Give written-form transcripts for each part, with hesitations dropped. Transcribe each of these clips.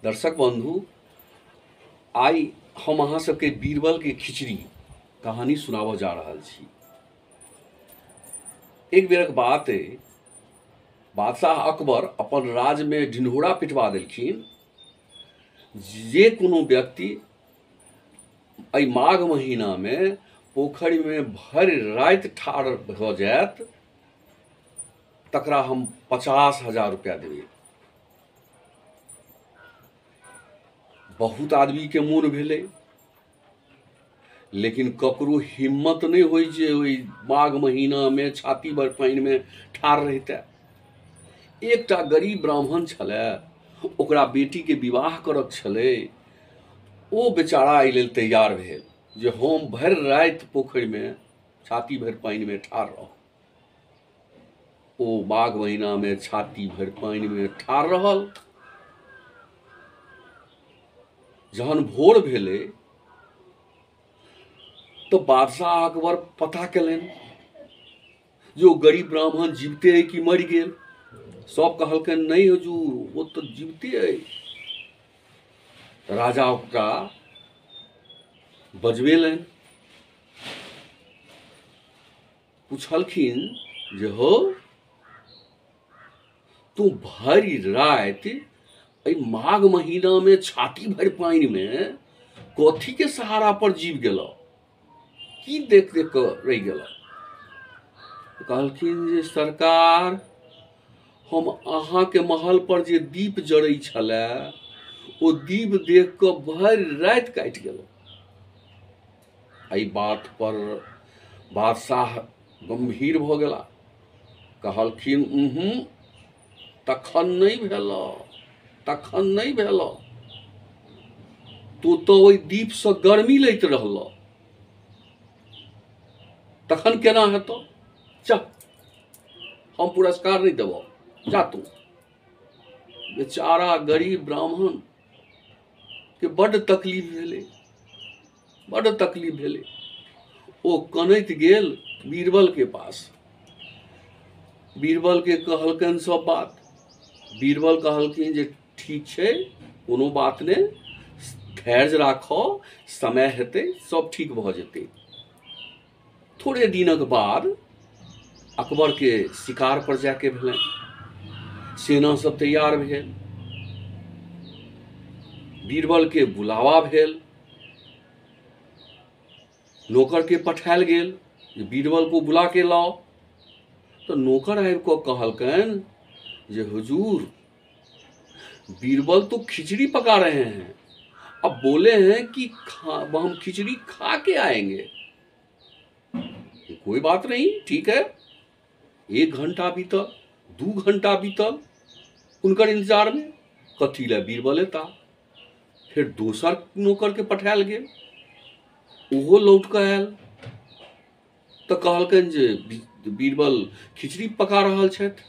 दर्शक बंधु, आई हम अहाँ सबके बीरबल के खिचड़ी कहानी सुनाबऽ जा रहल छी। एक बेरक बात अइ, बादशाह अकबर अपन राज में ढिंढोरा पिटवा देलखिन जे कोनो व्यक्ति एहि माघ महीना में पोखरि में भरि राति ठाढ़ भऽ जायत तकरा हम 50,000 रुपया देबै। बहुत आदमी के मोन भेलै, लेकिन ककरो हिम्मत नहीं होइ जे ओहि माघ महीना में छाती भर पानि में ठाढ़ रहिते। एकटा गरीब ब्राह्मण छलै, ओकरा बेटी के विवाह करक छलै। ओ बेचारा एहि लेल तैयार भेल जे हम भरि राति पोखरि में छाती भरि पानि में ठाढ़ रहब। ओ माघ महीना में छाती भरि पानि में ठाढ़ रहल। जहन भोर भेलै तो बादशाह अकबर पता केलनि जे ओ गरीब ब्राह्मण जीविते अइ कि मरि गेल। सब कहलकनि नहीं हुजूर, वो तो जीविते अइ। राजा ओकरा बजबेलनि, पूछलखिन जे हो तू भरि राति एहि माघ महीना में छाती भरि पानि में कथी के सहारा पर जीव गेलो, की देख देख कर रहि गेलो। कहलखिन जे सरकार, हम अहाँ के महल पर जे दीप जड़ै छलै ओ दीप देख कऽ भरि राति काटि गेलो। एहि बात पर बादशाह गंभीर भऽ गेला। कहलखिन तखन नहीं भेलो, तखन नहीं भेलो। तू तो ओहि दीप से गर्मी लैत रहलो, तखन केना हेतो। जा, हम पुरस्कार नहीं देबो, जा तू। बेचारा गरीब ब्राह्मण के बड़ तकलीफ भेलै, बड़ तकलीफ भेलै। ओ कनैत गेल बीरबल के पास। बीरबल के कहलकनि सब बात। बीरबल कहलखिन जे ठीक छै, कोनो बात नहीं, धैर्य राखो, समय हेतै सब ठीक भऽ जेतै। थोड़े दिनक बाद अकबर के शिकार पर जाके भेलनि। सेना सब तैयार भेल, बीरबल के बुलावा भेल, नौकर के पठायल गेल जे बीरबल को बुला के लाओ। तो नौकर आबि कऽ कहलकनि जे हुजूर, बीरबल तो खिचड़ी पका रहे हैं, अब बोले हैं कि हम खिचड़ी खा के आएंगे। कोई बात नहीं, ठीक है। 1 घंटा बीतल, 2 घंटा बीतल उनकर इंतजार में। कथी ले बीरबल एता। फिर दोसर नौकर के पठायल गेल, ओहो लौट कऽ आयल। तो कहलकनि जे बीरबल खिचड़ी पका रहल छथि,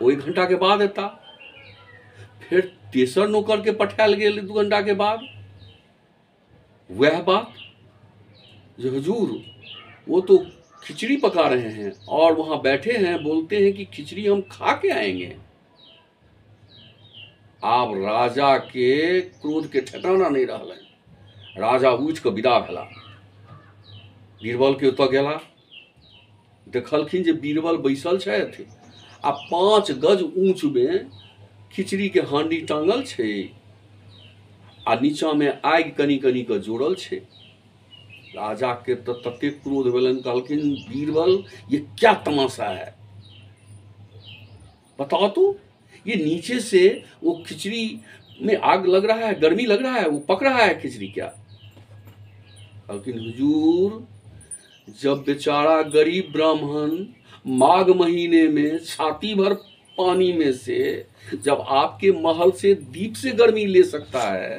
1 घंटा के बाद एता। फिर तेसर नौकर के पठायल गेल 2 घंटा के बाद। वह बात जो हुजूर, वो तो खिचड़ी पका रहे हैं और वहां बैठे हैं, बोलते हैं कि खिचड़ी हम खा के आएंगे। आब राजा के क्रोध के ठिकाना नहीं रहलनि। राजा उठि कऽ विदा भेला। बीरबल के ओतऽ गेला, देखलखिन जे बीरबल बैसल छथि आ 5 गज ऊंच में खिचड़ी के हांडी टांगल छै आ नीचा में आगि कनी कनी के जोड़ल छै। राजा के तो तते क्रोध भेलनि, कहलखिन बीरबल ये क्या तमाशा है, बताओ तो, ये नीचे से वो खिचड़ी में आग लग रहा है, गर्मी लग रहा है, वो पक रहा है खिचड़ी क्या। कहलखिन हुजूर, जब बेचारा गरीब ब्राह्मण माघ महीने में छाती भर पानी में से जब आपके महल से दीप से गर्मी ले सकता है,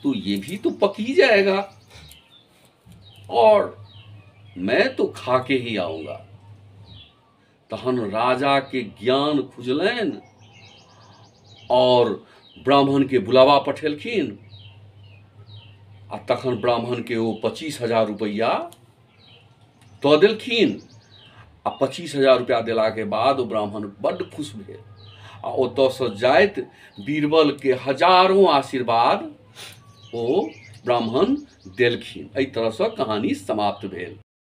तो ये भी तो पक ही जाएगा और मैं तो खा के ही आऊंगा। तहन राजा के ज्ञान खुजलनि और ब्राह्मण के बुलावा पठेलखिन। आ तखन ब्राह्मण के ओ 25,000 रुपैया दऽ देलखिन आ 25,000 रुपया देलाके बाद ओ ब्राह्मण बड्ड खुश भेल आ ओतऽसँ जाइत बीरबल के हजारों आशीर्वाद ओ ब्राह्मण देलखिन। एहि तरहसँ कहानी समाप्त भेल।